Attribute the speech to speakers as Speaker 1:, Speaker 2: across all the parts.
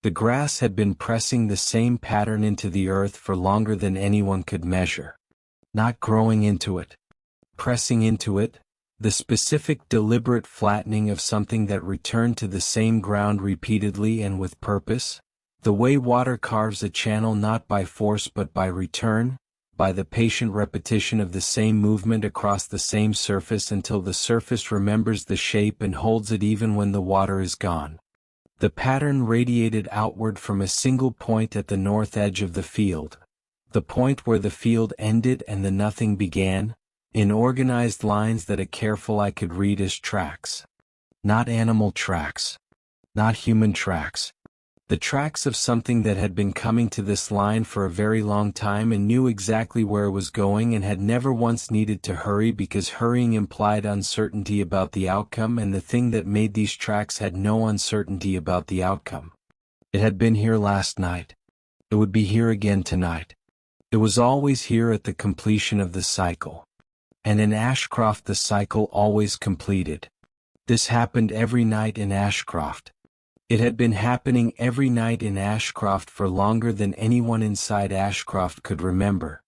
Speaker 1: The grass had been pressing the same pattern into the earth for longer than anyone could measure. Not growing into it. Pressing into it, the specific deliberate flattening of something that returned to the same ground repeatedly and with purpose, the way water carves a channel not by force but by return, by the patient repetition of the same movement across the same surface until the surface remembers the shape and holds it even when the water is gone. The pattern radiated outward from a single point at the north edge of the field, the point where the field ended and the nothing began, in organized lines that a careful eye could read as tracks. Not animal tracks. Not human tracks. The tracks of something that had been coming to this line for a very long time and knew exactly where it was going and had never once needed to hurry because hurrying implied uncertainty about the outcome, and the thing that made these tracks had no uncertainty about the outcome. It had been here last night. It would be here again tonight. It was always here at the completion of the cycle. And in Ashcroft the cycle always completed. This happened every night in Ashcroft. It had been happening every night in Ashcroft for longer than anyone inside Ashcroft could remember.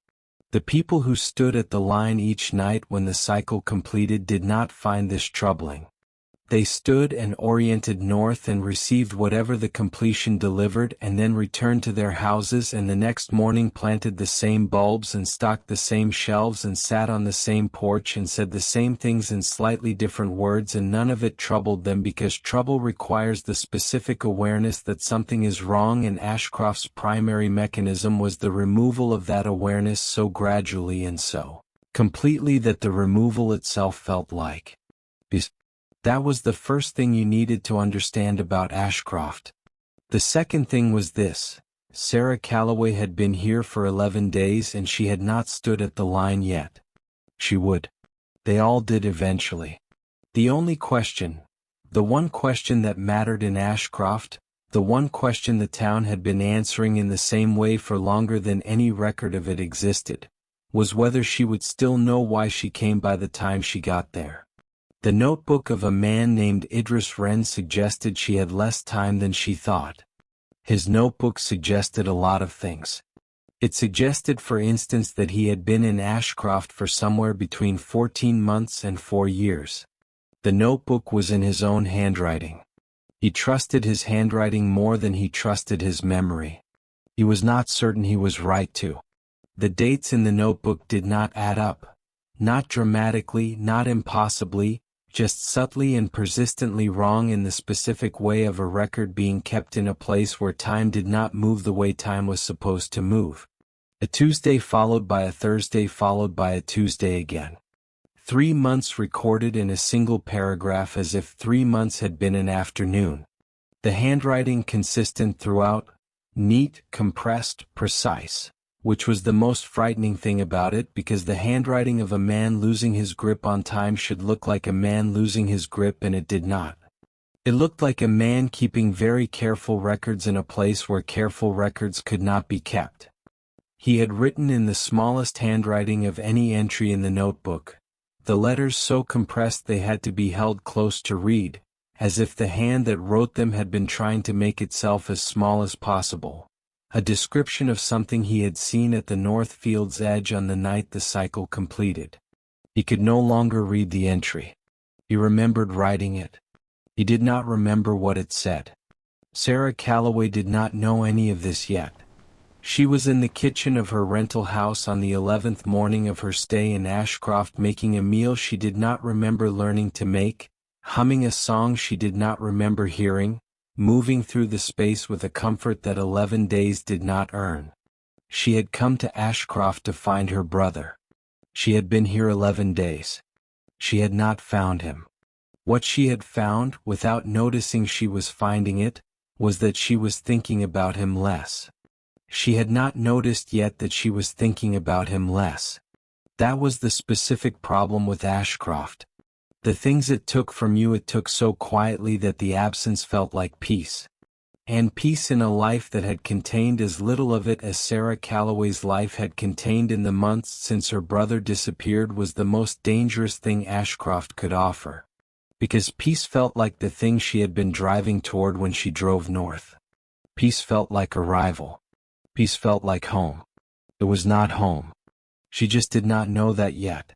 Speaker 1: The people who stood at the line each night when the cycle completed did not find this troubling. They stood and oriented north and received whatever the completion delivered and then returned to their houses, and the next morning planted the same bulbs and stocked the same shelves and sat on the same porch and said the same things in slightly different words, and none of it troubled them because trouble requires the specific awareness that something is wrong, and Ashcroft's primary mechanism was the removal of that awareness so gradually and so completely that the removal itself felt like peace. That was the first thing you needed to understand about Ashcroft. The second thing was this: Sarah Calloway had been here for 11 days and she had not stood at the line yet. She would. They all did eventually. The only question, the one question that mattered in Ashcroft, the one question the town had been answering in the same way for longer than any record of it existed, was whether she would still know why she came by the time she got there. The notebook of a man named Idris Wren suggested she had less time than she thought. His notebook suggested a lot of things. It suggested, for instance, that he had been in Ashcroft for somewhere between 14 months and 4 years. The notebook was in his own handwriting. He trusted his handwriting more than he trusted his memory. He was not certain he was right too. The dates in the notebook did not add up. Not dramatically, not impossibly, just subtly and persistently wrong in the specific way of a record being kept in a place where time did not move the way time was supposed to move. A Tuesday followed by a Thursday followed by a Tuesday again. 3 months recorded in a single paragraph as if 3 months had been an afternoon. The handwriting consistent throughout, neat, compressed, precise, which was the most frightening thing about it, because the handwriting of a man losing his grip on time should look like a man losing his grip, and it did not. It looked like a man keeping very careful records in a place where careful records could not be kept. He had written in the smallest handwriting of any entry in the notebook, the letters so compressed they had to be held close to read, as if the hand that wrote them had been trying to make itself as small as possible. A description of something he had seen at the north field's edge on the night the cycle completed. He could no longer read the entry. He remembered writing it. He did not remember what it said. Sarah Calloway did not know any of this yet. She was in the kitchen of her rental house on the 11th morning of her stay in Ashcroft, making a meal she did not remember learning to make, humming a song she did not remember hearing, moving through the space with a comfort that 11 days did not earn. She had come to Ashcroft to find her brother. She had been here 11 days. She had not found him. What she had found, without noticing she was finding it, was that she was thinking about him less. She had not noticed yet that she was thinking about him less. That was the specific problem with Ashcroft. The things it took from you it took so quietly that the absence felt like peace. And peace in a life that had contained as little of it as Sarah Calloway's life had contained in the months since her brother disappeared was the most dangerous thing Ashcroft could offer. Because peace felt like the thing she had been driving toward when she drove north. Peace felt like arrival. Peace felt like home. It was not home. She just did not know that yet.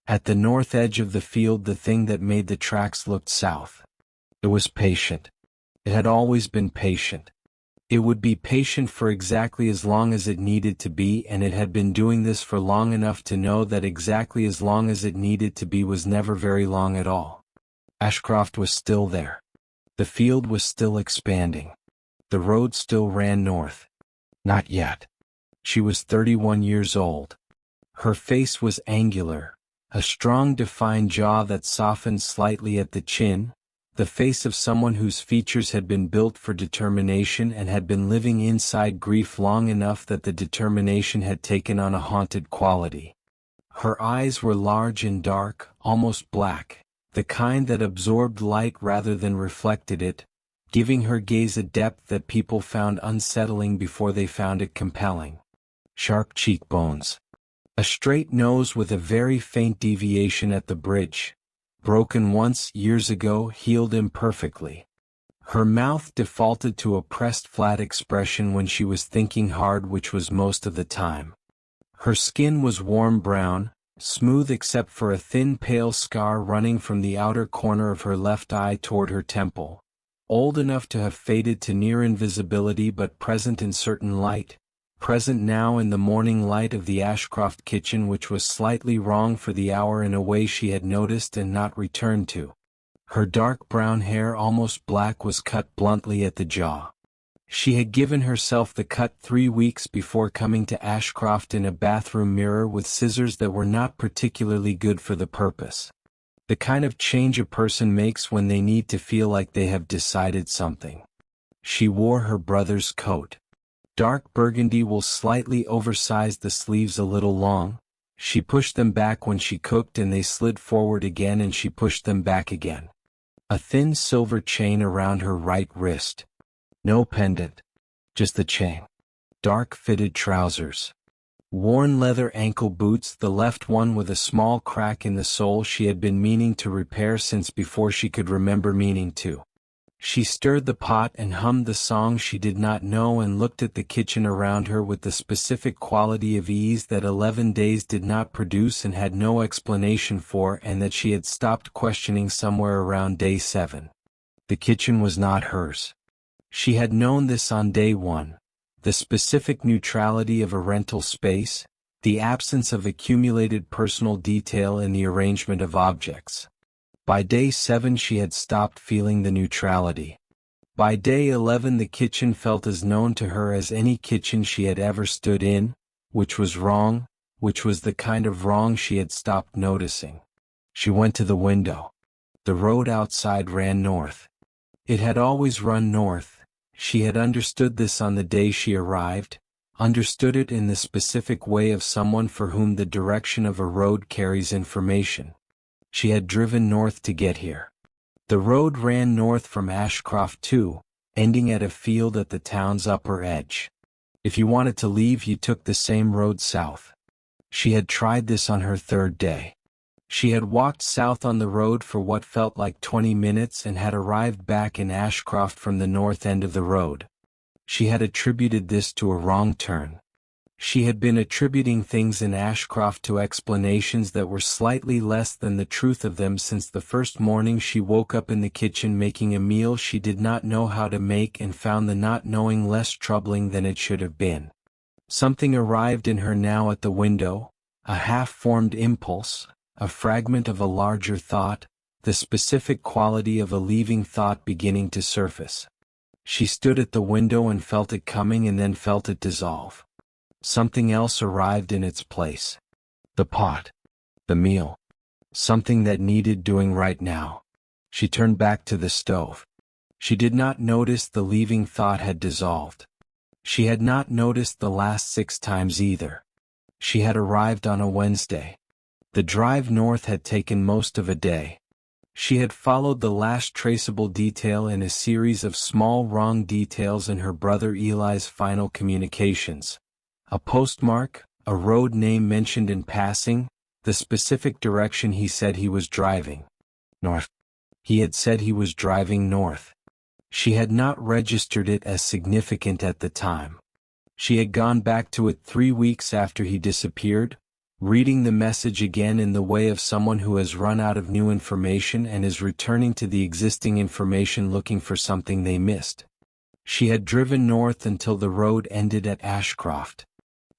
Speaker 1: At the north edge of the field, the thing that made the tracks looked south. It was patient. It had always been patient. It would be patient for exactly as long as it needed to be, and it had been doing this for long enough to know that exactly as long as it needed to be was never very long at all. Ashcroft was still there. The field was still expanding. The road still ran north. Not yet. She was 31 years old. Her face was angular, a strong defined jaw that softened slightly at the chin, the face of someone whose features had been built for determination and had been living inside grief long enough that the determination had taken on a haunted quality. Her eyes were large and dark, almost black, the kind that absorbed light rather than reflected it, giving her gaze a depth that people found unsettling before they found it compelling. Sharp cheekbones. A straight nose with a very faint deviation at the bridge. Broken once, years ago, healed imperfectly. Her mouth defaulted to a pressed flat expression when she was thinking hard, which was most of the time. Her skin was warm brown, smooth except for a thin pale scar running from the outer corner of her left eye toward her temple. Old enough to have faded to near invisibility but present in certain light. Present now in the morning light of the Ashcroft kitchen, which was slightly wrong for the hour in a way she had noticed and not returned to. Her dark brown hair, almost black, was cut bluntly at the jaw. She had given herself the cut 3 weeks before coming to Ashcroft in a bathroom mirror with scissors that were not particularly good for the purpose. The kind of change a person makes when they need to feel like they have decided something. She wore her brother's coat. Dark burgundy wool, slightly oversized, the sleeves a little long. She pushed them back when she cooked and they slid forward again, and she pushed them back again. A thin silver chain around her right wrist. No pendant. Just the chain. Dark fitted trousers. Worn leather ankle boots, the left one with a small crack in the sole she had been meaning to repair since before she could remember meaning to. She stirred the pot and hummed the song she did not know and looked at the kitchen around her with the specific quality of ease that 11 days did not produce and had no explanation for, and that she had stopped questioning somewhere around day 7. The kitchen was not hers. She had known this on day 1. The specific neutrality of a rental space, the absence of accumulated personal detail in the arrangement of objects. By day 7 she had stopped feeling the neutrality. By day 11 the kitchen felt as known to her as any kitchen she had ever stood in, which was wrong, which was the kind of wrong she had stopped noticing. She went to the window. The road outside ran north. It had always run north. She had understood this on the day she arrived, understood it in the specific way of someone for whom the direction of a road carries information. She had driven north to get here. The road ran north from Ashcroft too, ending at a field at the town's upper edge. If you wanted to leave, you took the same road south. She had tried this on her 3rd day. She had walked south on the road for what felt like 20 minutes and had arrived back in Ashcroft from the north end of the road. She had attributed this to a wrong turn. She had been attributing things in Ashcroft to explanations that were slightly less than the truth of them since the first morning she woke up in the kitchen making a meal she did not know how to make and found the not knowing less troubling than it should have been. Something arrived in her now at the window, a half-formed impulse, a fragment of a larger thought, the specific quality of a leaving thought beginning to surface. She stood at the window and felt it coming and then felt it dissolve. Something else arrived in its place. The pot. The meal. Something that needed doing right now. She turned back to the stove. She did not notice the leaving thought had dissolved. She had not noticed the last 6 times either. She had arrived on a Wednesday. The drive north had taken most of a day. She had followed the last traceable detail in a series of small wrong details in her brother Eli's final communications. A postmark, a road name mentioned in passing, the specific direction he said he was driving. North. He had said he was driving north. She had not registered it as significant at the time. She had gone back to it 3 weeks after he disappeared, reading the message again in the way of someone who has run out of new information and is returning to the existing information looking for something they missed. She had driven north until the road ended at Ashcroft.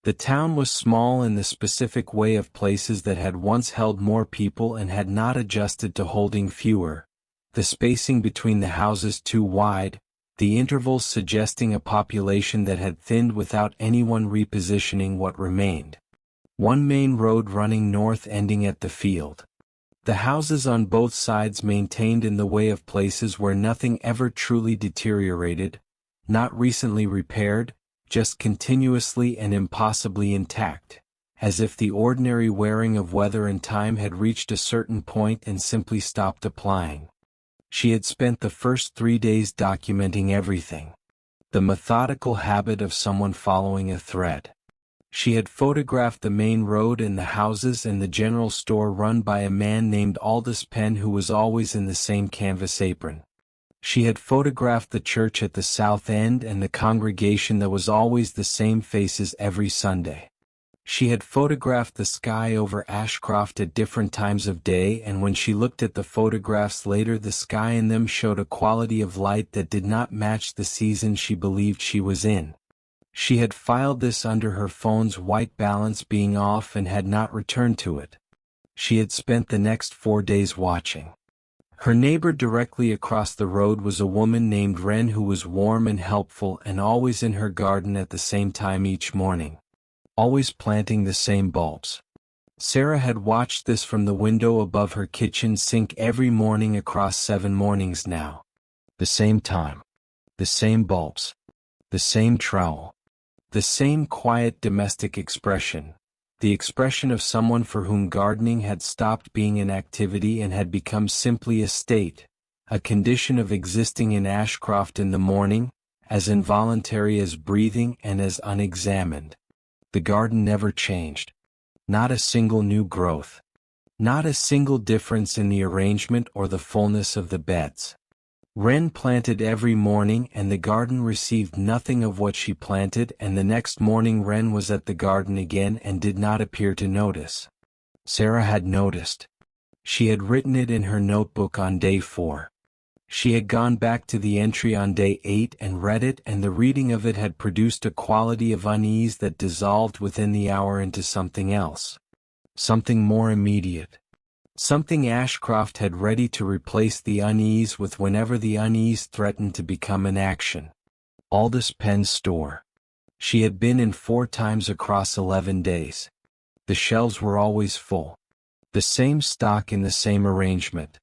Speaker 1: The town was small in the specific way of places that had once held more people and had not adjusted to holding fewer, the spacing between the houses too wide, the intervals suggesting a population that had thinned without anyone repositioning what remained. One main road running north ending at the field. The houses on both sides maintained in the way of places where nothing ever truly deteriorated, not recently repaired, just continuously and impossibly intact, as if the ordinary wearing of weather and time had reached a certain point and simply stopped applying. She had spent the first 3 days documenting everything. The methodical habit of someone following a thread. She had photographed the main road and the houses and the general store run by a man named Aldous Penn who was always in the same canvas apron. She had photographed the church at the south end and the congregation that was always the same faces every Sunday. She had photographed the sky over Ashcroft at different times of day, and when she looked at the photographs later, the sky in them showed a quality of light that did not match the season she believed she was in. She had filed this under her phone's white balance being off and had not returned to it. She had spent the next 4 days watching. Her neighbor directly across the road was a woman named Wren who was warm and helpful and always in her garden at the same time each morning. Always planting the same bulbs. Sarah had watched this from the window above her kitchen sink every morning across 7 mornings now. The same time. The same bulbs. The same trowel. The same quiet domestic expression. The expression of someone for whom gardening had stopped being an activity and had become simply a state, a condition of existing in Ashcroft in the morning, as involuntary as breathing and as unexamined. The garden never changed. Not a single new growth. Not a single difference in the arrangement or the fullness of the beds. Wren planted every morning and the garden received nothing of what she planted, and the next morning Wren was at the garden again and did not appear to notice. Sarah had noticed. She had written it in her notebook on day 4. She had gone back to the entry on day 8 and read it, and the reading of it had produced a quality of unease that dissolved within the hour into something else. Something more immediate. Something Ashcroft had ready to replace the unease with whenever the unease threatened to become an action. Aldous Penn's store. She had been in 4 times across 11 days. The shelves were always full. The same stock in the same arrangement.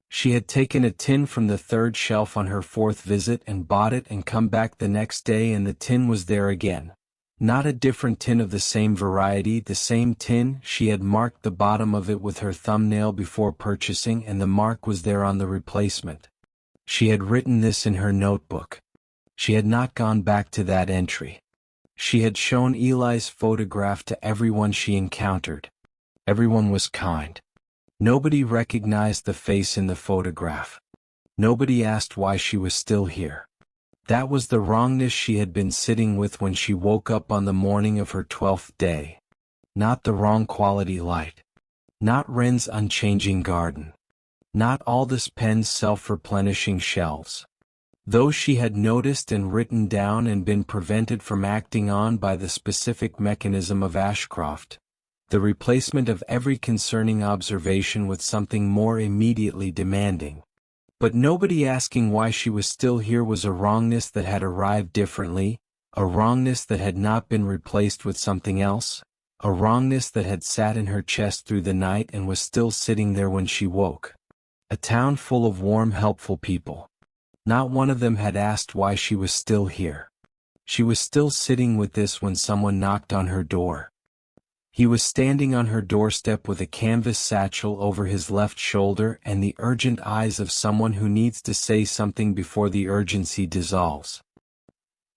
Speaker 1: She had taken a tin from the 3rd shelf on her 4th visit and bought it and come back the next day and the tin was there again. Not a different tin of the same variety, the same tin. She had marked the bottom of it with her thumbnail before purchasing and the mark was there on the replacement. She had written this in her notebook. She had not gone back to that entry. She had shown Eli's photograph to everyone she encountered. Everyone was kind. Nobody recognized the face in the photograph. Nobody asked why she was still here. That was the wrongness she had been sitting with when she woke up on the morning of her 12th day. Not the wrong quality light. Not Wren's unchanging garden. Not Aldous Penn's self-replenishing shelves. Those she had noticed and written down and been prevented from acting on by the specific mechanism of Ashcroft. The replacement of every concerning observation with something more immediately demanding. But nobody asking why she was still here was a wrongness that had arrived differently, a wrongness that had not been replaced with something else, a wrongness that had sat in her chest through the night and was still sitting there when she woke. A town full of warm, helpful people. Not one of them had asked why she was still here. She was still sitting with this when someone knocked on her door. He was standing on her doorstep with a canvas satchel over his left shoulder and the urgent eyes of someone who needs to say something before the urgency dissolves.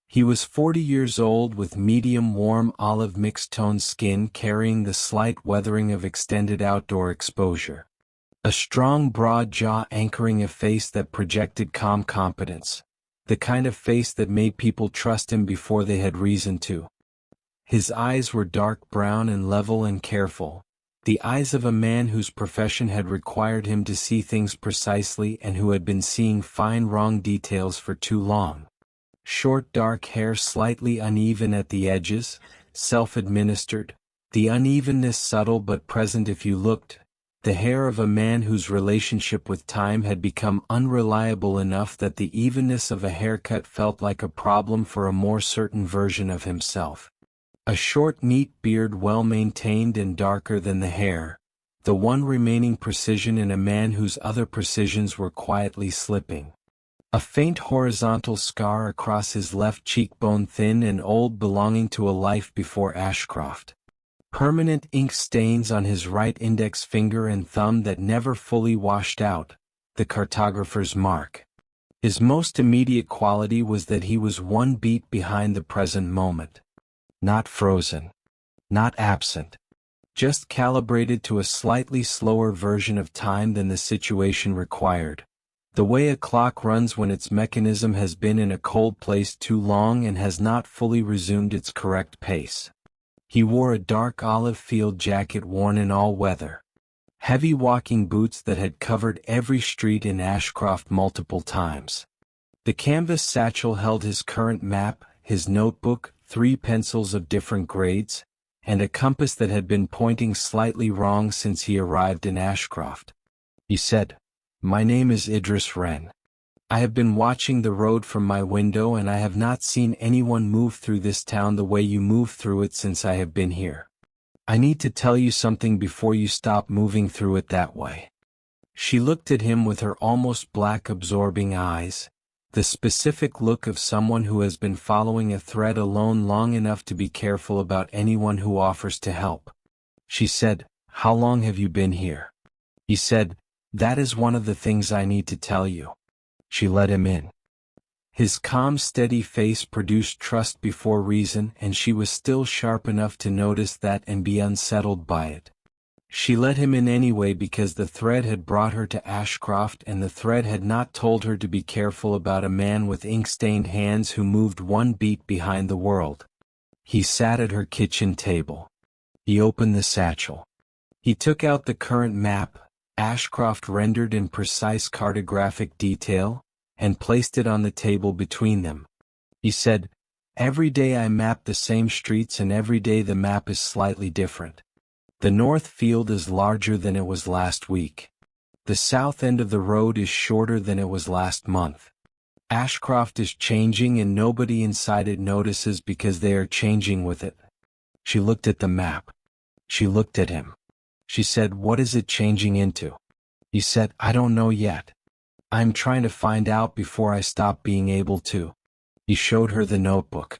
Speaker 1: He was 40 years old with medium warm olive mixed-tone skin carrying the slight weathering of extended outdoor exposure. A strong broad jaw anchoring a face that projected calm competence. the kind of face that made people trust him before they had reason to. His eyes were dark brown and level and careful, the eyes of a man whose profession had required him to see things precisely and who had been seeing fine wrong details for too long. Short dark hair slightly uneven at the edges, self-administered, the unevenness subtle but present if you looked, the hair of a man whose relationship with time had become unreliable enough that the evenness of a haircut felt like a problem for a more certain version of himself. A short neat beard well maintained and darker than the hair, the one remaining precision in a man whose other precisions were quietly slipping. A faint horizontal scar across his left cheekbone, thin and old, belonging to a life before Ashcroft. Permanent ink stains on his right index finger and thumb that never fully washed out, the cartographer's mark. His most immediate quality was that he was one beat behind the present moment. Not frozen. Not absent. Just calibrated to a slightly slower version of time than the situation required. The way a clock runs when its mechanism has been in a cold place too long and has not fully resumed its correct pace. He wore a dark olive field jacket worn in all weather. Heavy walking boots that had covered every street in Ashcroft multiple times. The canvas satchel held his current map, his notebook, 3 pencils of different grades, and a compass that had been pointing slightly wrong since he arrived in Ashcroft. He said, "My name is Idris Wren. I have been watching the road from my window and I have not seen anyone move through this town the way you move through it since I have been here. I need to tell you something before you stop moving through it that way." She looked at him with her almost black absorbing eyes, the specific look of someone who has been following a thread alone long enough to be careful about anyone who offers to help. She said, "How long have you been here?" He said, "That is one of the things I need to tell you." She let him in. His calm, steady face produced trust before reason, and she was still sharp enough to notice that and be unsettled by it. She let him in anyway because the thread had brought her to Ashcroft, and the thread had not told her to be careful about a man with ink-stained hands who moved one beat behind the world. He sat at her kitchen table. He opened the satchel. He took out the current map, Ashcroft rendered in precise cartographic detail, and placed it on the table between them. He said, "Every day I map the same streets and every day the map is slightly different. The north field is larger than it was last week. The south end of the road is shorter than it was last month. Ashcroft is changing and nobody inside it notices because they are changing with it." She looked at the map. She looked at him. She said, "What is it changing into?" He said, "I don't know yet. I'm trying to find out before I stop being able to." He showed her the notebook.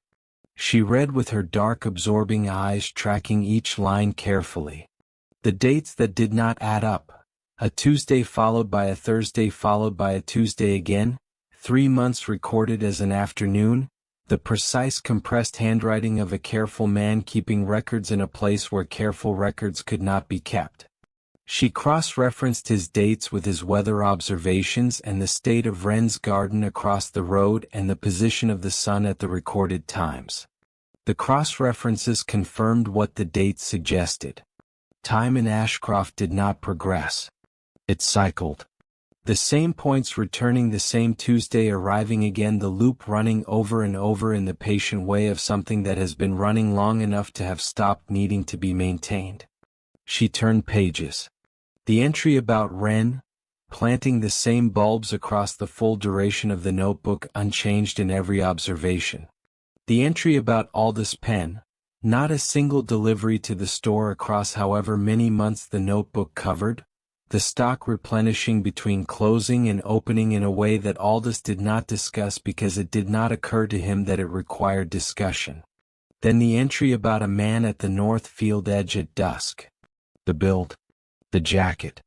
Speaker 1: She read with her dark absorbing eyes, tracking each line carefully. The dates that did not add up. A Tuesday followed by a Thursday followed by a Tuesday again, 3 months recorded as an afternoon, the precise compressed handwriting of a careful man keeping records in a place where careful records could not be kept. She cross-referenced his dates with his weather observations and the state of Wren's garden across the road and the position of the sun at the recorded times. The cross-references confirmed what the dates suggested. Time in Ashcroft did not progress. It cycled. The same points returning the same Tuesday, arriving again, the loop running over and over in the patient way of something that has been running long enough to have stopped needing to be maintained. She turned pages. The entry about Wren, planting the same bulbs across the full duration of the notebook unchanged in every observation. The entry about Aldous Penn, not a single delivery to the store across however many months the notebook covered, the stock replenishing between closing and opening in a way that Aldous did not discuss because it did not occur to him that it required discussion. Then the entry about a man at the north field edge at dusk. The build. The jacket.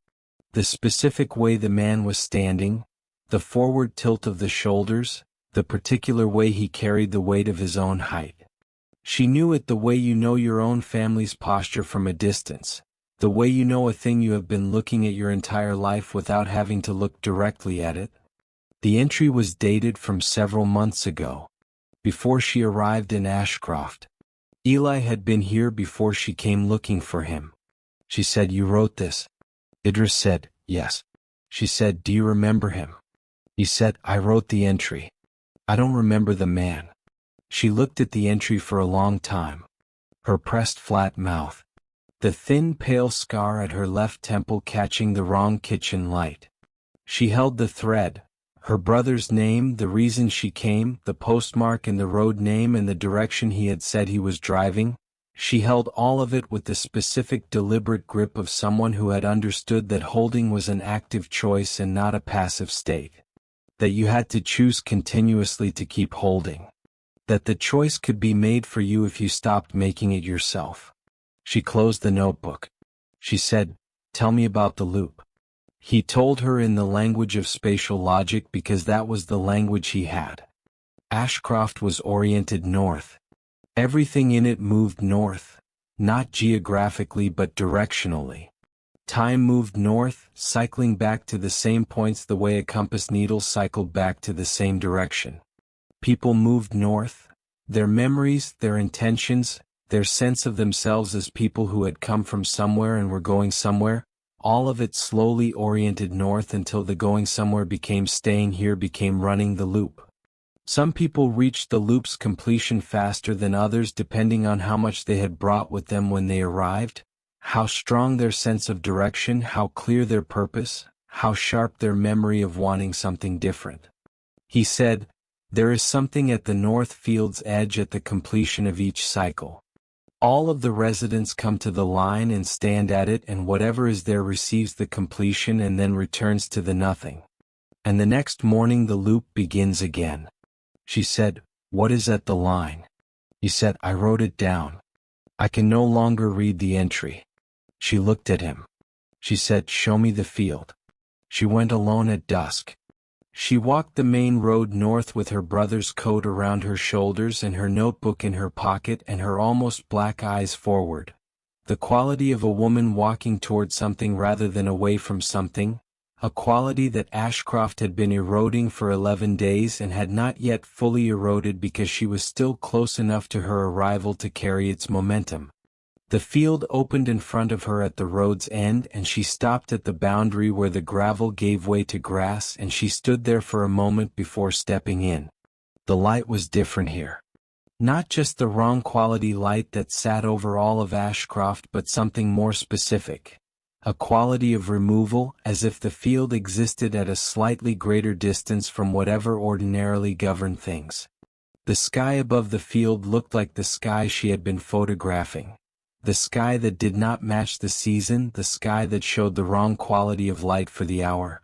Speaker 1: The specific way the man was standing, the forward tilt of the shoulders, the particular way he carried the weight of his own height. She knew it the way you know your own family's posture from a distance, the way you know a thing you have been looking at your entire life without having to look directly at it. The entry was dated from several months ago, before she arrived in Ashcroft. Eli had been here before she came looking for him. She said, "You wrote this?" Idris said, "Yes." She said, "Do you remember him?" He said, "I wrote the entry. I don't remember the man." She looked at the entry for a long time. Her pressed flat mouth. The thin pale scar at her left temple catching the wrong kitchen light. She held the thread, her brother's name, the reason she came, the postmark and the road name and the direction he had said he was driving. She held all of it with the specific deliberate grip of someone who had understood that holding was an active choice and not a passive state. That you had to choose continuously to keep holding. That the choice could be made for you if you stopped making it yourself. She closed the notebook. She said, "Tell me about the loop." He told her in the language of spatial logic because that was the language he had. Ashcroft was oriented north. Everything in it moved north, not geographically but directionally. Time moved north, cycling back to the same points the way a compass needle cycled back to the same direction. People moved north, their memories, their intentions, their sense of themselves as people who had come from somewhere and were going somewhere, all of it slowly oriented north until the going somewhere became staying here, became running the loop. Some people reached the loop's completion faster than others depending on how much they had brought with them when they arrived, how strong their sense of direction, how clear their purpose, how sharp their memory of wanting something different. He said, "There is something at the north field's edge at the completion of each cycle. All of the residents come to the line and stand at it, and whatever is there receives the completion and then returns to the nothing. And the next morning the loop begins again." She said, "What is at the line?" He said, "I wrote it down. I can no longer read the entry." She looked at him. She said, "Show me the field." She went alone at dusk. She walked the main road north with her brother's coat around her shoulders and her notebook in her pocket and her almost black eyes forward. The quality of a woman walking toward something rather than away from something, a quality that Ashcroft had been eroding for 11 days and had not yet fully eroded because she was still close enough to her arrival to carry its momentum. The field opened in front of her at the road's end and she stopped at the boundary where the gravel gave way to grass and she stood there for a moment before stepping in. The light was different here. Not just the wrong quality light that sat over all of Ashcroft but something more specific. A quality of removal, as if the field existed at a slightly greater distance from whatever ordinarily governed things. The sky above the field looked like the sky she had been photographing. The sky that did not match the season, the sky that showed the wrong quality of light for the hour.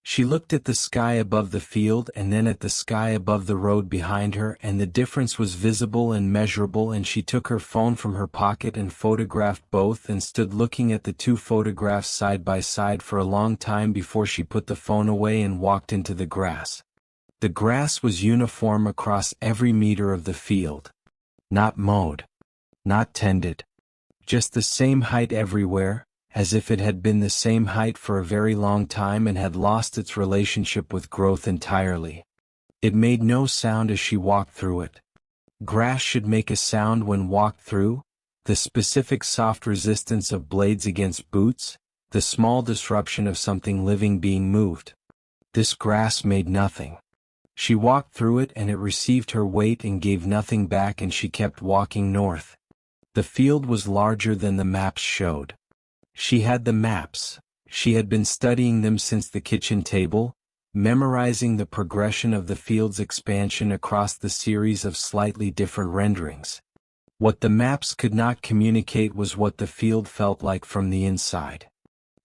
Speaker 1: She looked at the sky above the field and then at the sky above the road behind her, and the difference was visible and measurable, and she took her phone from her pocket and photographed both and stood looking at the two photographs side by side for a long time before she put the phone away and walked into the grass. The grass was uniform across every meter of the field. Not mowed. Not tended. Just the same height everywhere, as if it had been the same height for a very long time and had lost its relationship with growth entirely. It made no sound as she walked through it. Grass should make a sound when walked through, the specific soft resistance of blades against boots, the small disruption of something living being moved. This grass made nothing. She walked through it and it received her weight and gave nothing back, and she kept walking north. The field was larger than the maps showed. She had the maps. She had been studying them since the kitchen table, memorizing the progression of the field's expansion across the series of slightly different renderings. What the maps could not communicate was what the field felt like from the inside.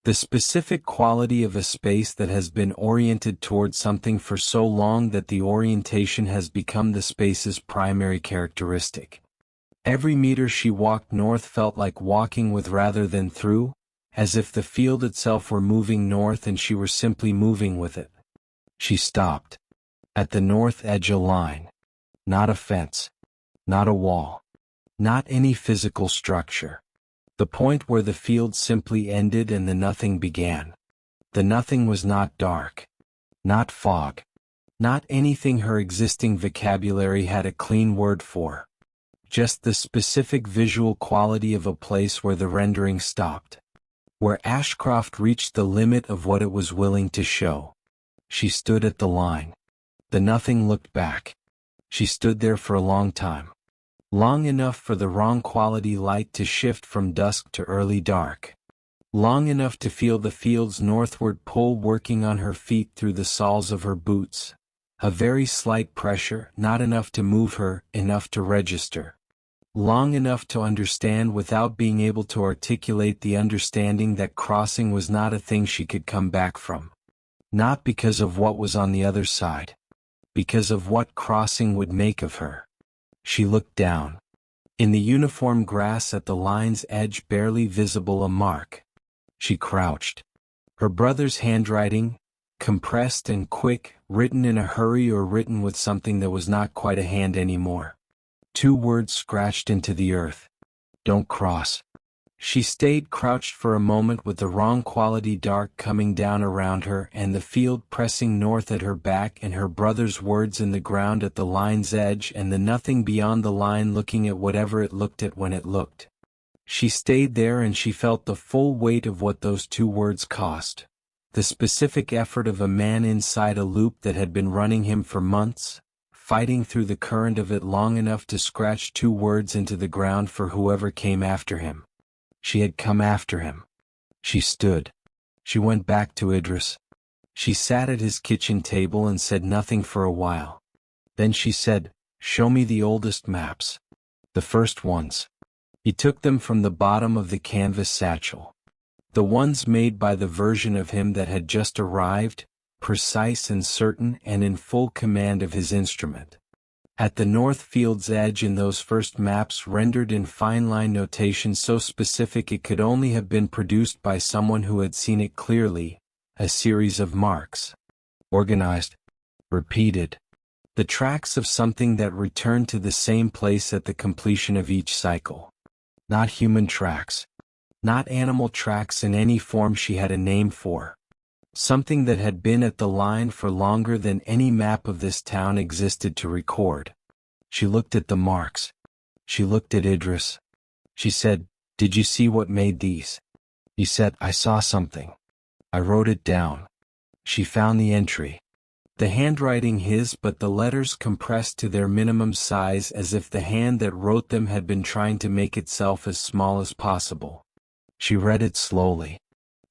Speaker 1: The specific quality of a space that has been oriented toward something for so long that the orientation has become the space's primary characteristic. Every meter she walked north felt like walking with rather than through, as if the field itself were moving north and she were simply moving with it. She stopped. At the north edge a line. Not a fence. Not a wall. Not any physical structure. The point where the field simply ended and the nothing began. The nothing was not dark. Not fog. Not anything her existing vocabulary had a clean word for. Just the specific visual quality of a place where the rendering stopped. Where Ashcroft reached the limit of what it was willing to show. She stood at the line. The nothing looked back. She stood there for a long time. Long enough for the wrong quality light to shift from dusk to early dark. Long enough to feel the field's northward pull working on her feet through the soles of her boots. A very slight pressure, not enough to move her, enough to register. Long enough to understand without being able to articulate the understanding that crossing was not a thing she could come back from. Not because of what was on the other side. Because of what crossing would make of her. She looked down. In the uniform grass at the line's edge barely visible a mark. She crouched. Her brother's handwriting, compressed and quick, written in a hurry or written with something that was not quite a hand anymore. 2 words scratched into the earth. Don't cross. She stayed crouched for a moment with the wrong quality dark coming down around her and the field pressing north at her back and her brother's words in the ground at the line's edge and the nothing beyond the line looking at whatever it looked at when it looked. She stayed there and she felt the full weight of what those 2 words cost. The specific effort of a man inside a loop that had been running him for months, fighting through the current of it long enough to scratch 2 words into the ground for whoever came after him. She had come after him. She stood. She went back to Idris. She sat at his kitchen table and said nothing for a while. Then she said, "Show me the oldest maps. The first ones." He took them from the bottom of the canvas satchel. The ones made by the version of him that had just arrived, precise and certain and in full command of his instrument. At the north field's edge in those first maps rendered in fine line notation so specific it could only have been produced by someone who had seen it clearly, a series of marks. Organized. Repeated. The tracks of something that returned to the same place at the completion of each cycle. Not human tracks. Not animal tracks in any form she had a name for. Something that had been at the line for longer than any map of this town existed to record. She looked at the marks. She looked at Idris. She said, "Did you see what made these?" He said, "I saw something. I wrote it down." She found the entry. The handwriting his but the letters compressed to their minimum size as if the hand that wrote them had been trying to make itself as small as possible. She read it slowly.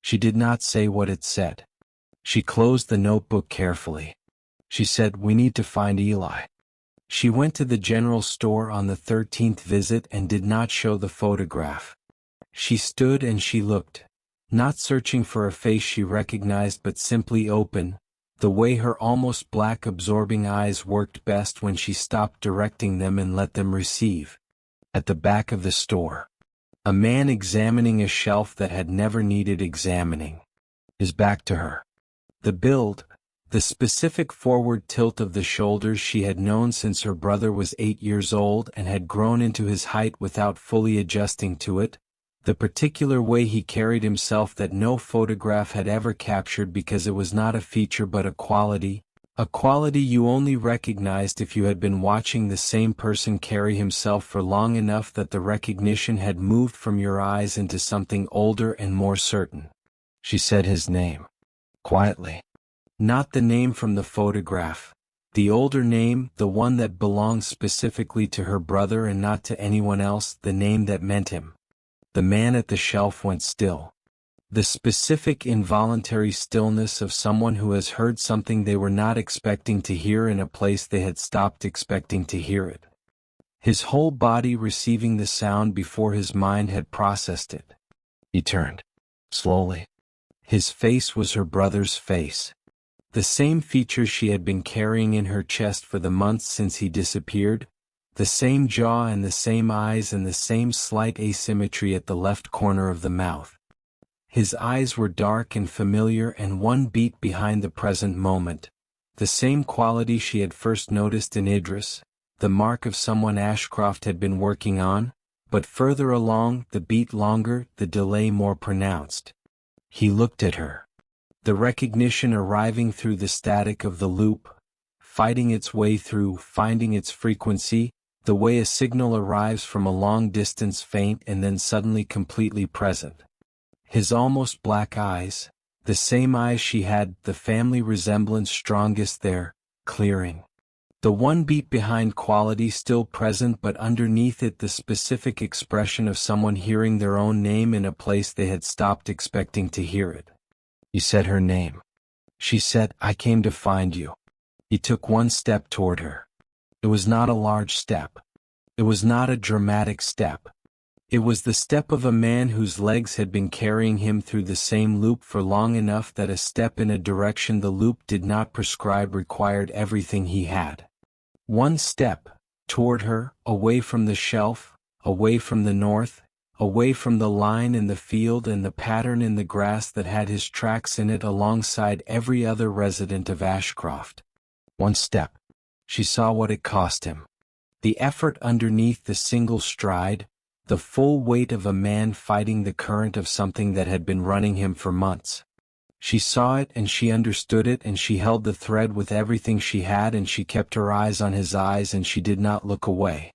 Speaker 1: She did not say what it said. She closed the notebook carefully. She said, "We need to find Eli." She went to the general store on the 13th visit and did not show the photograph. She stood and she looked, not searching for a face she recognized but simply open, the way her almost black absorbing eyes worked best when she stopped directing them and let them receive. At the back of the store. A man examining a shelf that had never needed examining. His back to her. The build, the specific forward tilt of the shoulders she had known since her brother was 8 years old and had grown into his height without fully adjusting to it, the particular way he carried himself that no photograph had ever captured because it was not a feature but a quality you only recognized if you had been watching the same person carry himself for long enough that the recognition had moved from your eyes into something older and more certain. She said his name. Quietly. Not the name from the photograph. The older name, the one that belonged specifically to her brother and not to anyone else, the name that meant him. The man at the shelf went still. The specific involuntary stillness of someone who has heard something they were not expecting to hear in a place they had stopped expecting to hear it. His whole body receiving the sound before his mind had processed it. He turned. Slowly. His face was her brother's face. The same features she had been carrying in her chest for the months since he disappeared, the same jaw and the same eyes and the same slight asymmetry at the left corner of the mouth. His eyes were dark and familiar and one beat behind the present moment, the same quality she had first noticed in Idris, the mark of someone Ashcroft had been working on, but further along, the beat longer, the delay more pronounced. He looked at her. The recognition arriving through the static of the loop, fighting its way through, finding its frequency, the way a signal arrives from a long distance faint and then suddenly completely present. His almost black eyes, the same eyes she had, the family resemblance strongest there, clearing. The one beat behind quality still present, but underneath it the specific expression of someone hearing their own name in a place they had stopped expecting to hear it. He said her name. She said, "I came to find you." He took one step toward her. It was not a large step. It was not a dramatic step. It was the step of a man whose legs had been carrying him through the same loop for long enough that a step in a direction the loop did not prescribe required everything he had. One step, toward her, away from the shelf, away from the north, away from the line in the field and the pattern in the grass that had his tracks in it alongside every other resident of Ashcroft. One step. She saw what it cost him. The effort underneath the single stride, the full weight of a man fighting the current of something that had been running him for months. She saw it and she understood it and she held the thread with everything she had and she kept her eyes on his eyes and she did not look away.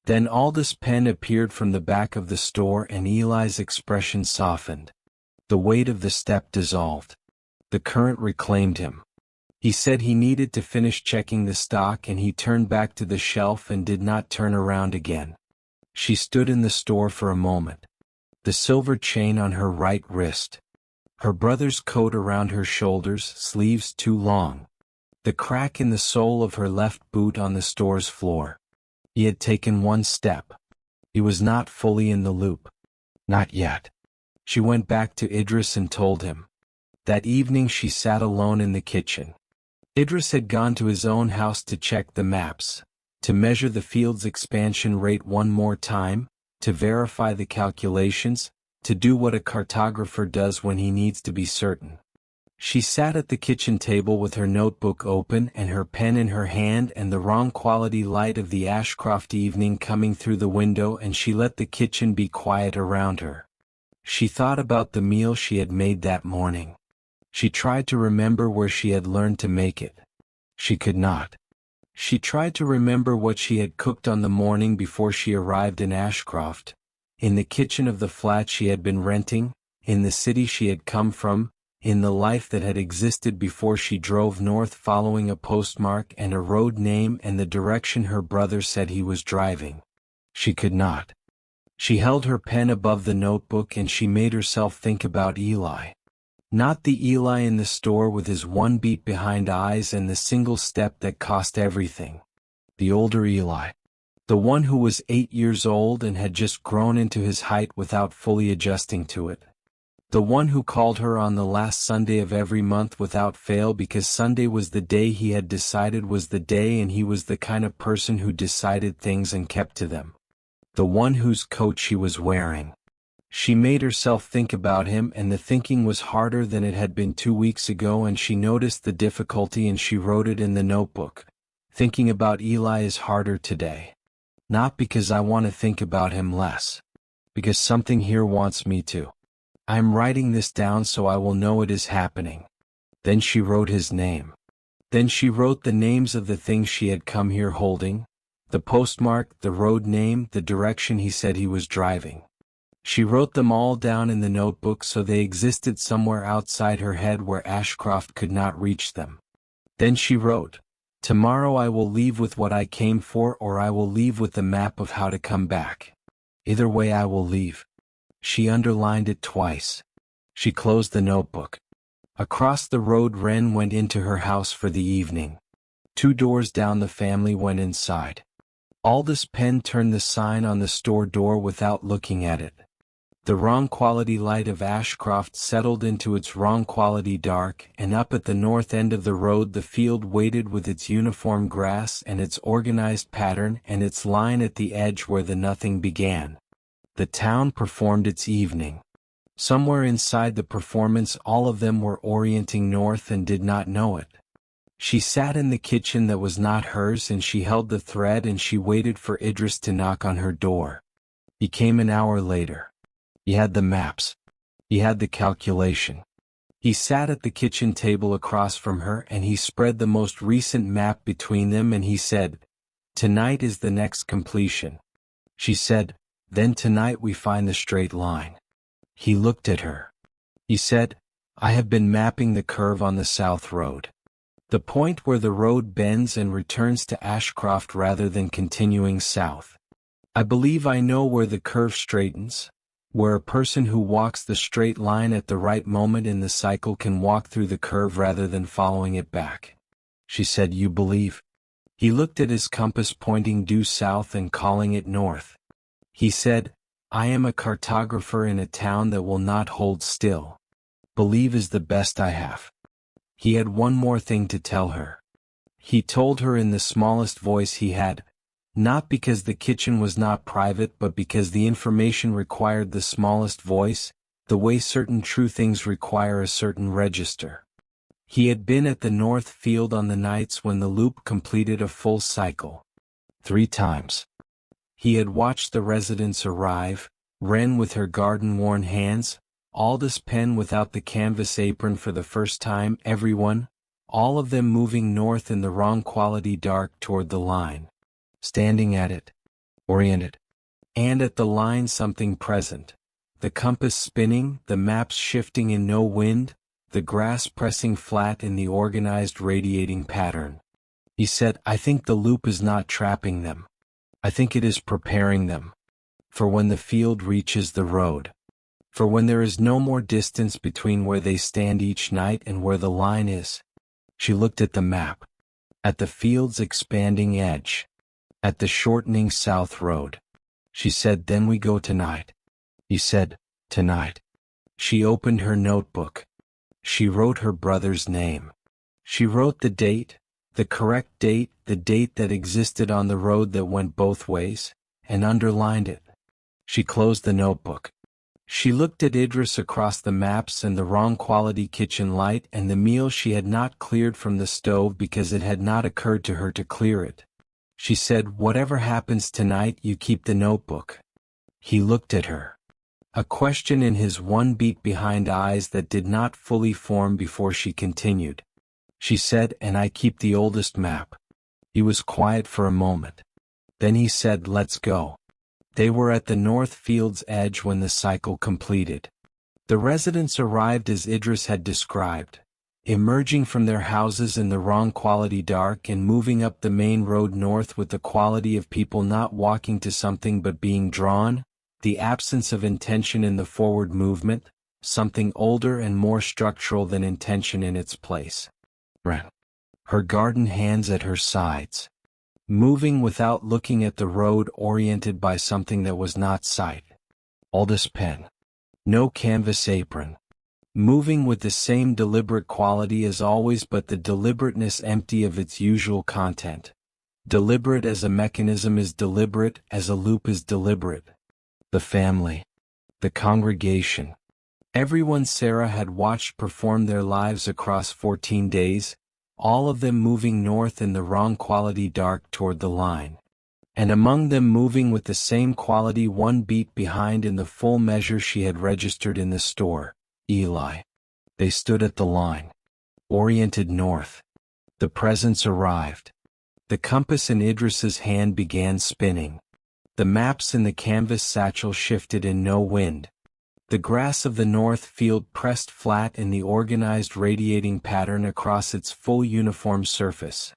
Speaker 1: Then Aldous Penn appeared from the back of the store and Eli's expression softened. The weight of the step dissolved. The current reclaimed him. He said he needed to finish checking the stock and he turned back to the shelf and did not turn around again. She stood in the store for a moment. The silver chain on her right wrist. Her brother's coat around her shoulders, sleeves too long. The crack in the sole of her left boot on the store's floor. He had taken one step. He was not fully in the loop. Not yet. She went back to Idris and told him. That evening she sat alone in the kitchen. Idris had gone to his own house to check the maps, to measure the field's expansion rate one more time, to verify the calculations, to do what a cartographer does when he needs to be certain. She sat at the kitchen table with her notebook open and her pen in her hand and the wrong quality light of the Ashcroft evening coming through the window, and she let the kitchen be quiet around her. She thought about the meal she had made that morning. She tried to remember where she had learned to make it. She could not. She tried to remember what she had cooked on the morning before she arrived in Ashcroft, in the kitchen of the flat she had been renting, in the city she had come from, in the life that had existed before she drove north following a postmark and a road name and the direction her brother said he was driving. She could not. She held her pen above the notebook and she made herself think about Eli. Not the Eli in the store with his one beat behind eyes and the single step that cost everything. The older Eli. The one who was 8 years old and had just grown into his height without fully adjusting to it. The one who called her on the last Sunday of every month without fail because Sunday was the day he had decided was the day and he was the kind of person who decided things and kept to them. The one whose coat she was wearing. She made herself think about him and the thinking was harder than it had been 2 weeks ago and she noticed the difficulty and she wrote it in the notebook. Thinking about Eli is harder today. Not because I want to think about him less. Because something here wants me to. I am writing this down so I will know it is happening. Then she wrote his name. Then she wrote the names of the things she had come here holding, the postmark, the road name, the direction he said he was driving. She wrote them all down in the notebook so they existed somewhere outside her head where Ashcroft could not reach them. Then she wrote, "Tomorrow I will leave with what I came for or I will leave with the map of how to come back. Either way I will leave." She underlined it twice. She closed the notebook. Across the road Wren went into her house for the evening. 2 doors down the family went inside. Aldous Penn turned the sign on the store door without looking at it. The wrong quality light of Ashcroft settled into its wrong quality dark, and up at the north end of the road the field waited with its uniform grass and its organized pattern and its line at the edge where the nothing began. The town performed its evening. Somewhere inside the performance all of them were orienting north and did not know it. She sat in the kitchen that was not hers and she held the thread and she waited for Idris to knock on her door. He came an hour later. He had the maps. He had the calculation. He sat at the kitchen table across from her and he spread the most recent map between them and he said, "Tonight is the next completion." She said, "Then tonight we find the straight line." He looked at her. He said, "I have been mapping the curve on the south road. The point where the road bends and returns to Ashcroft rather than continuing south. I believe I know where the curve straightens, where a person who walks the straight line at the right moment in the cycle can walk through the curve rather than following it back." She said, "You believe?" He looked at his compass pointing due south and calling it north. He said, "I am a cartographer in a town that will not hold still. Believe is the best I have." He had one more thing to tell her. He told her in the smallest voice he had, not because the kitchen was not private but because the information required the smallest voice, the way certain true things require a certain register. He had been at the north field on the nights when the loop completed a full cycle. 3 times. He had watched the residents arrive, Wren with her garden-worn hands, Aldous Penn without the canvas apron for the first time, everyone, all of them moving north in the wrong quality dark toward the line. Standing at it. Oriented. And at the line something present. The compass spinning, the maps shifting in no wind, the grass pressing flat in the organized radiating pattern. He said, "I think the loop is not trapping them. I think it is preparing them. For when the field reaches the road. For when there is no more distance between where they stand each night and where the line is." She looked at the map. At the field's expanding edge. At the shortening south road. She said, "Then we go tonight." He said, "Tonight." She opened her notebook. She wrote her brother's name. She wrote the date, the correct date, the date that existed on the road that went both ways, and underlined it. She closed the notebook. She looked at Idris across the maps and the wrong quality kitchen light and the meal she had not cleared from the stove because it had not occurred to her to clear it. She said, "Whatever happens tonight, you keep the notebook." He looked at her. A question in his one beat behind eyes that did not fully form before she continued. She said, "And I keep the oldest map." He was quiet for a moment. Then he said, "Let's go." They were at the north field's edge when the cycle completed. The residents arrived as Idris had described, emerging from their houses in the wrong quality dark and moving up the main road north with the quality of people not walking to something but being drawn, the absence of intention in the forward movement, something older and more structural than intention in its place. Wren. Her garden hands at her sides. Moving without looking at the road, oriented by something that was not sight. Aldous Penn. No canvas apron. Moving with the same deliberate quality as always but the deliberateness empty of its usual content. Deliberate as a mechanism is deliberate, as a loop is deliberate. The family. The congregation. Everyone Sarah had watched perform their lives across 14 days, all of them moving north in the wrong quality dark toward the line. And among them moving with the same quality one beat behind in the full measure she had registered in the store, Eli. They stood at the line. Oriented north. The presence arrived. The compass in Idris's hand began spinning. The maps in the canvas satchel shifted in no wind. The grass of the north field pressed flat in the organized radiating pattern across its full uniform surface.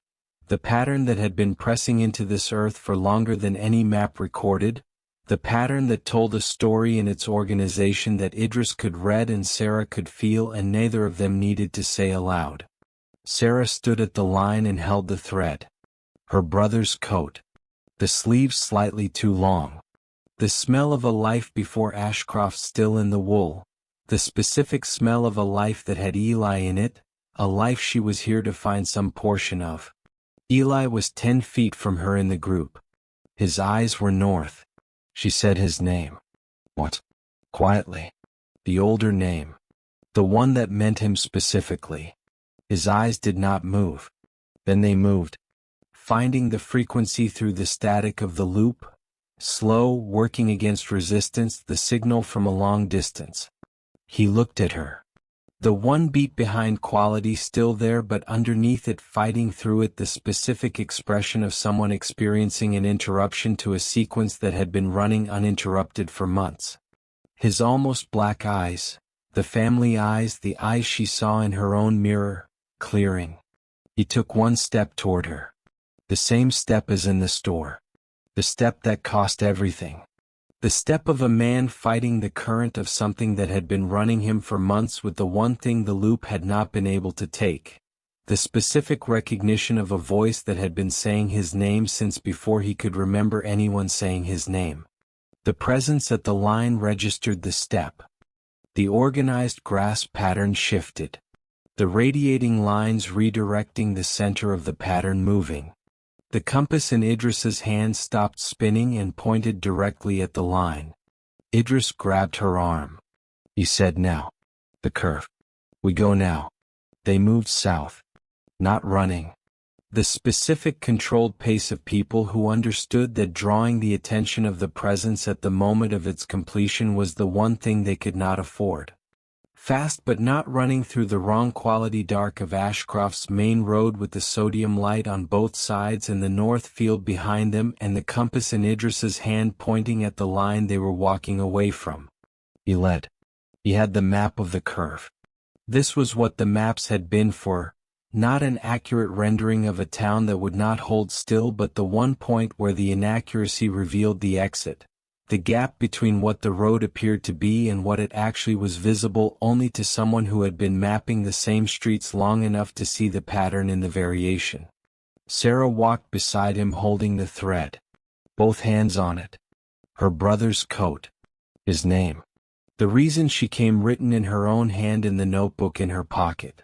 Speaker 1: The pattern that had been pressing into this earth for longer than any map recorded, the pattern that told a story in its organization that Idris could read and Sarah could feel and neither of them needed to say aloud. Sarah stood at the line and held the thread. Her brother's coat. The sleeves slightly too long. The smell of a life before Ashcroft still in the wool. The specific smell of a life that had Eli in it, a life she was here to find some portion of. Eli was 10 feet from her in the group. His eyes were north. She said his name. What? Quietly. The older name. The one that meant him specifically. His eyes did not move. Then they moved. Finding the frequency through the static of the loop, slow, working against resistance, the signal from a long distance. He looked at her. The one beat behind quality still there, but underneath it, fighting through it, the specific expression of someone experiencing an interruption to a sequence that had been running uninterrupted for months. His almost black eyes, the family eyes, the eyes she saw in her own mirror, clearing. He took one step toward her. The same step as in the store. The step that cost everything. The step of a man fighting the current of something that had been running him for months, with the one thing the loop had not been able to take. The specific recognition of a voice that had been saying his name since before he could remember anyone saying his name. The presence at the line registered the step. The organized grasp pattern shifted. The radiating lines redirecting the center of the pattern moving. The compass in Idris's hand stopped spinning and pointed directly at the line. Idris grabbed her arm. He said, "Now. The curve. We go now." They moved south. Not running. The specific controlled pace of people who understood that drawing the attention of the presence at the moment of its completion was the one thing they could not afford. Fast, but not running through the wrong quality dark of Ashcroft's main road, with the sodium light on both sides and the north field behind them, and the compass in Idris's hand pointing at the line they were walking away from. He led. He had the map of the curve. This was what the maps had been for, not an accurate rendering of a town that would not hold still, but the one point where the inaccuracy revealed the exit. The gap between what the road appeared to be and what it actually was, visible only to someone who had been mapping the same streets long enough to see the pattern in the variation. Sarah walked beside him, holding the thread. Both hands on it. Her brother's coat. His name. The reason she came written in her own hand in the notebook in her pocket.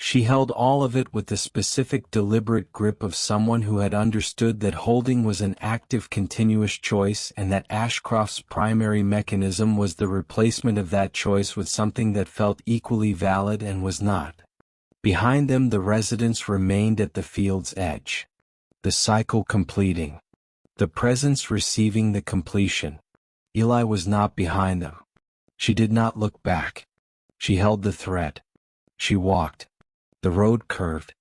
Speaker 1: She held all of it with the specific, deliberate grip of someone who had understood that holding was an active, continuous choice, and that Ashcroft's primary mechanism was the replacement of that choice with something that felt equally valid and was not. Behind them, the residents remained at the field's edge. The cycle completing. The presence receiving the completion. Eli was not behind them. She did not look back. She held the thread. She walked. The road curved.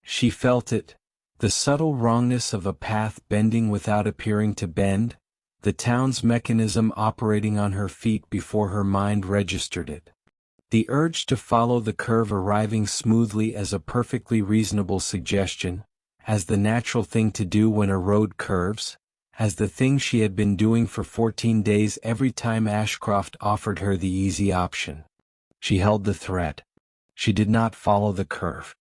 Speaker 1: She felt it, the subtle wrongness of a path bending without appearing to bend, the town's mechanism operating on her feet before her mind registered it. The urge to follow the curve arriving smoothly as a perfectly reasonable suggestion, as the natural thing to do when a road curves, as the thing she had been doing for 14 days every time Ashcroft offered her the easy option. She held the thread. She did not follow the curve.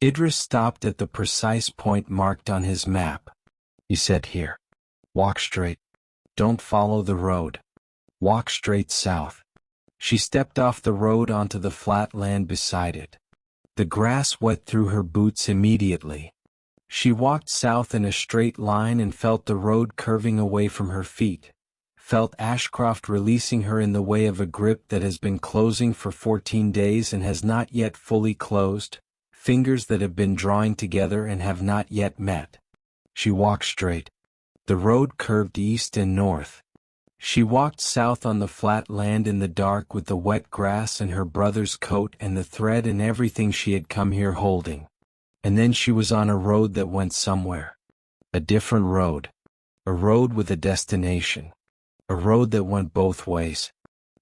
Speaker 1: Idris stopped at the precise point marked on his map. He said, "Here. Walk straight. Don't follow the road. Walk straight south." She stepped off the road onto the flat land beside it. The grass wet through her boots immediately. She walked south in a straight line and felt the road curving away from her feet. Felt Ashcroft releasing her in the way of a grip that has been closing for 14 days and has not yet fully closed, fingers that have been drawing together and have not yet met. She walked straight. The road curved east and north. She walked south on the flat land in the dark, with the wet grass and her brother's coat and the thread and everything she had come here holding. And then she was on a road that went somewhere. A different road. A road with a destination. A road that went both ways.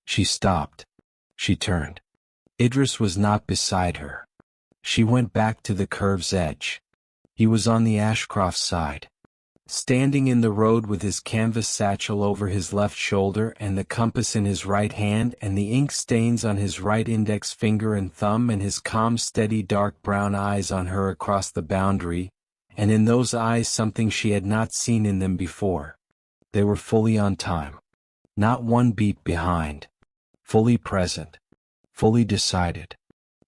Speaker 1: She stopped. She turned. Idris was not beside her. She went back to the curve's edge. He was on the Ashcroft side. Standing in the road with his canvas satchel over his left shoulder and the compass in his right hand and the ink stains on his right index finger and thumb, and his calm, steady, dark brown eyes on her across the boundary, and in those eyes something she had not seen in them before. They were fully on time. Not one beat behind. Fully present. Fully decided.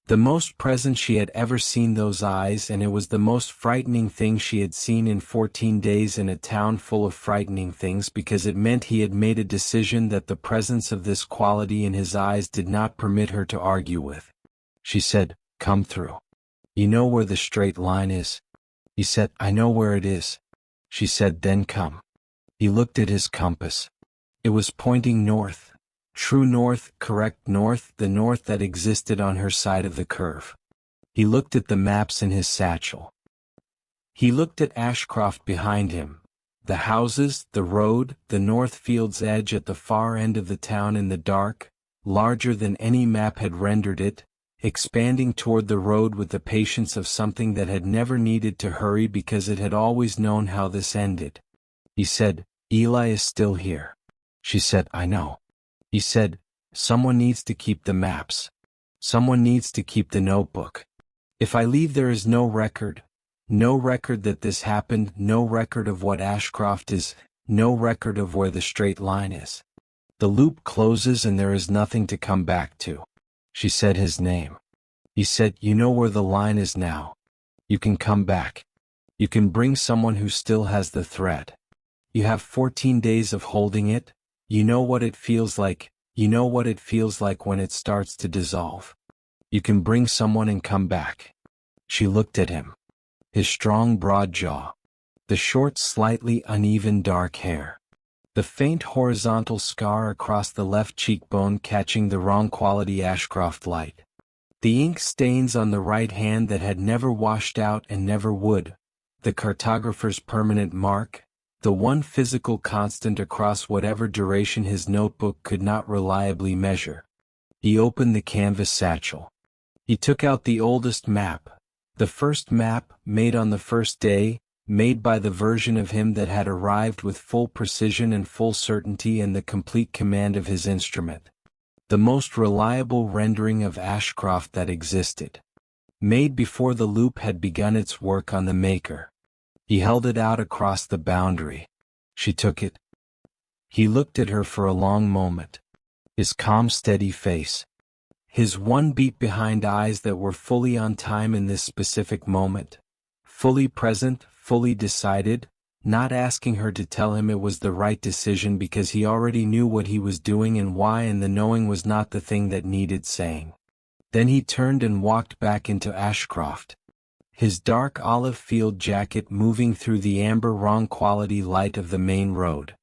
Speaker 1: The most present she had ever seen those eyes, and it was the most frightening thing she had seen in 14 days in a town full of frightening things, because it meant he had made a decision that the presence of this quality in his eyes did not permit her to argue with. She said, "Come through. You know where the straight line is?" He said, "I know where it is." She said, "Then come." He looked at his compass. It was pointing north. True north, correct north, the north that existed on her side of the curve. He looked at the maps in his satchel. He looked at Ashcroft behind him, the houses, the road, the north field's edge at the far end of the town in the dark, larger than any map had rendered it, expanding toward the road with the patience of something that had never needed to hurry because it had always known how this ended. He said, "Eli is still here." She said, "I know." He said, "Someone needs to keep the maps. Someone needs to keep the notebook. If I leave there is no record that this happened, no record of what Ashcroft is, no record of where the straight line is. The loop closes and there is nothing to come back to." She said his name. He said, "You know where the line is now. You can come back. You can bring someone who still has the thread. You have 14 days of holding it. You know what it feels like. You know what it feels like when it starts to dissolve. You can bring someone and come back." She looked at him. His strong broad jaw. The short slightly uneven dark hair. The faint horizontal scar across the left cheekbone catching the wrong quality Ashcroft light. The ink stains on the right hand that had never washed out and never would. The cartographer's permanent mark. The one physical constant across whatever duration his notebook could not reliably measure. He opened the canvas satchel. He took out the oldest map. The first map, made on the first day, made by the version of him that had arrived with full precision and full certainty and the complete command of his instrument. The most reliable rendering of Ashcroft that existed. Made before the loop had begun its work on the maker. He held it out across the boundary. She took it. He looked at her for a long moment. His calm, steady face. His one beat behind eyes that were fully on time in this specific moment. Fully present, fully decided, not asking her to tell him it was the right decision because he already knew what he was doing and why, and the knowing was not the thing that needed saying. Then he turned and walked back into Ashcroft. His dark olive field jacket moving through the amber wrong quality light of the main road.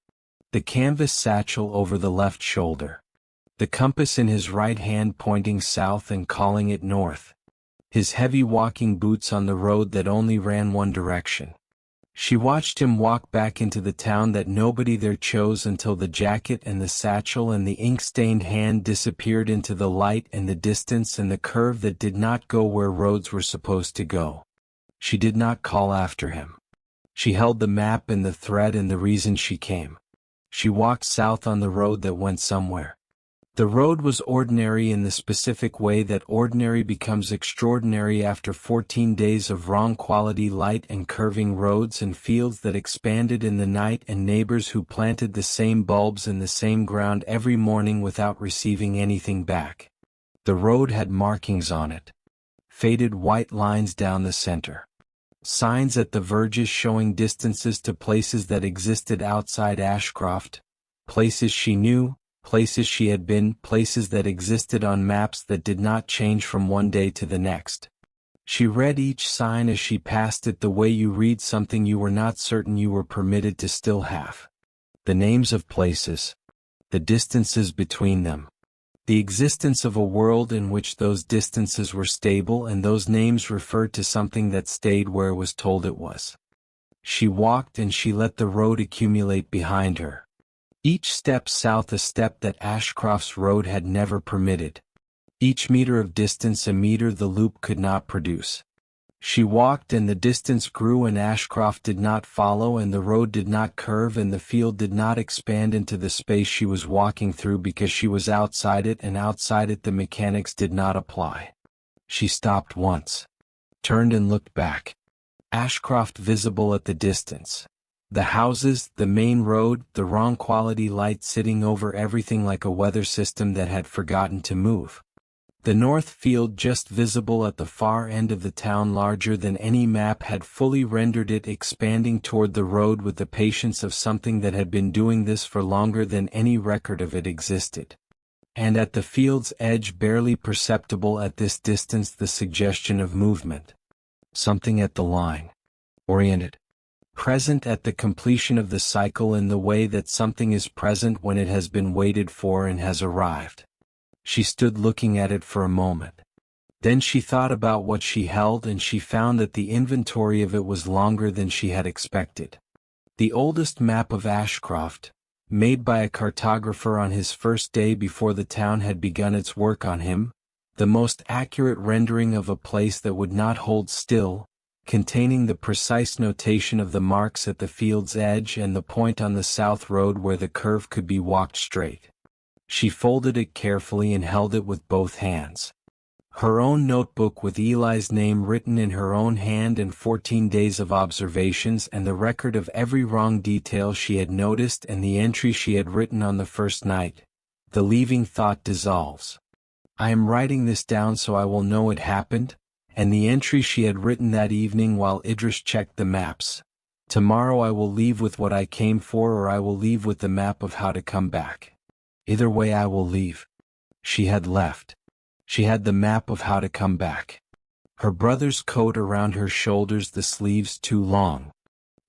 Speaker 1: The canvas satchel over the left shoulder. The compass in his right hand pointing south and calling it north. His heavy walking boots on the road that only ran one direction. She watched him walk back into the town that nobody there chose until the jacket and the satchel and the ink-stained hand disappeared into the light and the distance and the curve that did not go where roads were supposed to go. She did not call after him. She held the map and the thread and the reason she came. She walked south on the road that went somewhere. The road was ordinary in the specific way that ordinary becomes extraordinary after 14 days of wrong quality light and curving roads and fields that expanded in the night and neighbors who planted the same bulbs in the same ground every morning without receiving anything back. The road had markings on it. Faded white lines down the center. Signs at the verges showing distances to places that existed outside Ashcroft. Places she knew. Places she had been, places that existed on maps that did not change from one day to the next. She read each sign as she passed it the way you read something you were not certain you were permitted to still have. The names of places. The distances between them. The existence of a world in which those distances were stable and those names referred to something that stayed where it was told it was. She walked and she let the road accumulate behind her. Each step south a step that Ashcroft's road had never permitted. Each meter of distance a meter the loop could not produce. She walked and the distance grew and Ashcroft did not follow and the road did not curve and the field did not expand into the space she was walking through because she was outside it and outside it the mechanics did not apply. She stopped once. Turned and looked back. Ashcroft visible at the distance. The houses, the main road, the wrong quality light sitting over everything like a weather system that had forgotten to move. The north field just visible at the far end of the town larger than any map had fully rendered it expanding toward the road with the patience of something that had been doing this for longer than any record of it existed. And at the field's edge barely perceptible at this distance the suggestion of movement. Something at the line. Oriented. present at the completion of the cycle in the way that something is present when it has been waited for and has arrived. She stood looking at it for a moment. Then she thought about what she held, and she found that the inventory of it was longer than she had expected. The oldest map of Ashcroft, made by a cartographer on his first day before the town had begun its work on him, the most accurate rendering of a place that would not hold still, containing the precise notation of the marks at the field's edge and the point on the south road where the curve could be walked straight. She folded it carefully and held it with both hands. Her own notebook with Eli's name written in her own hand and 14 days of observations and the record of every wrong detail she had noticed and the entry she had written on the first night. The leaving thought dissolves. I am writing this down so I will know it happened, and the entry she had written that evening while Idris checked the maps. Tomorrow I will leave with what I came for, or I will leave with the map of how to come back. Either way I will leave. She had left. She had the map of how to come back. Her brother's coat around her shoulders, the sleeves too long.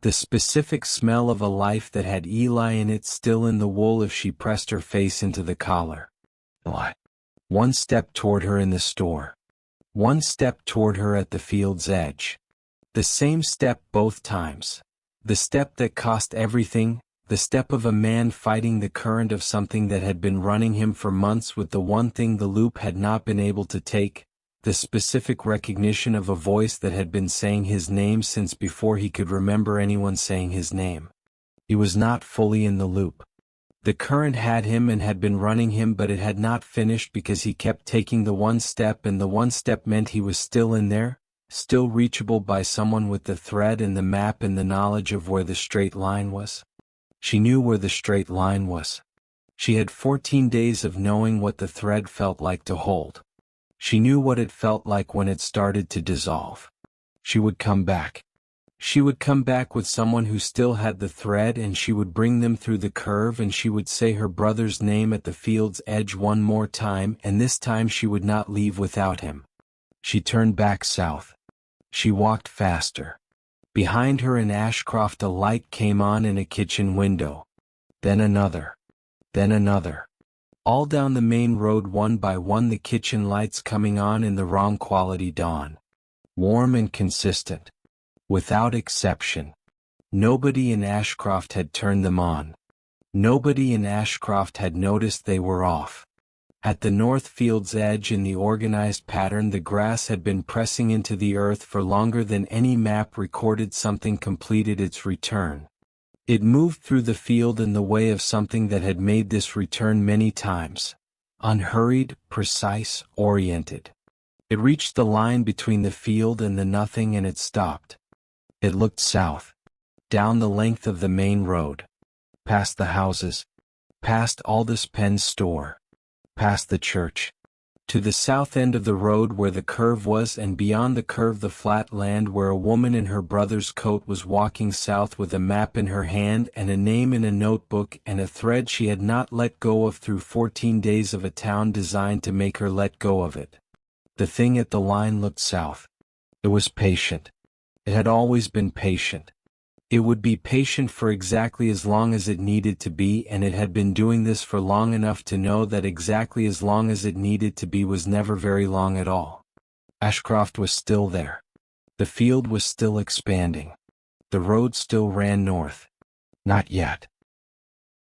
Speaker 1: The specific smell of a life that had Eli in it still in the wool if she pressed her face into the collar. One step toward her in the store. One step toward her at the field's edge. The same step both times. The step that cost everything, the step of a man fighting the current of something that had been running him for months with the one thing the loop had not been able to take, the specific recognition of a voice that had been saying his name since before he could remember anyone saying his name. He was not fully in the loop. The current had him and had been running him, but it had not finished because he kept taking the one step, and the one step meant he was still in there, still reachable by someone with the thread and the map and the knowledge of where the straight line was. She knew where the straight line was. She had 14 days of knowing what the thread felt like to hold. She knew what it felt like when it started to dissolve. She would come back. She would come back with someone who still had the thread, and she would bring them through the curve, and she would say her brother's name at the field's edge one more time, and this time she would not leave without him. She turned back south. She walked faster. Behind her in Ashcroft a light came on in a kitchen window. Then another. Then another. All down the main road one by one the kitchen lights coming on in the wrong quality dawn. Warm and consistent. Without exception. Nobody in Ashcroft had turned them on. Nobody in Ashcroft had noticed they were off. At the north field's edge in the organized pattern the grass had been pressing into the earth for longer than any map recorded. Something completed its return. It moved through the field in the way of something that had made this return many times. Unhurried, precise, oriented. It reached the line between the field and the nothing, and it stopped. It looked south. Down the length of the main road. Past the houses. Past Aldous Penn's store. Past the church. To the south end of the road where the curve was, and beyond the curve the flat land where a woman in her brother's coat was walking south with a map in her hand and a name in a notebook and a thread she had not let go of through 14 days of a town designed to make her let go of it. The thing at the line looked south. It was patient. It had always been patient. It would be patient for exactly as long as it needed to be, and it had been doing this for long enough to know that exactly as long as it needed to be was never very long at all. Ashcroft was still there. The field was still expanding. The road still ran north. Not yet.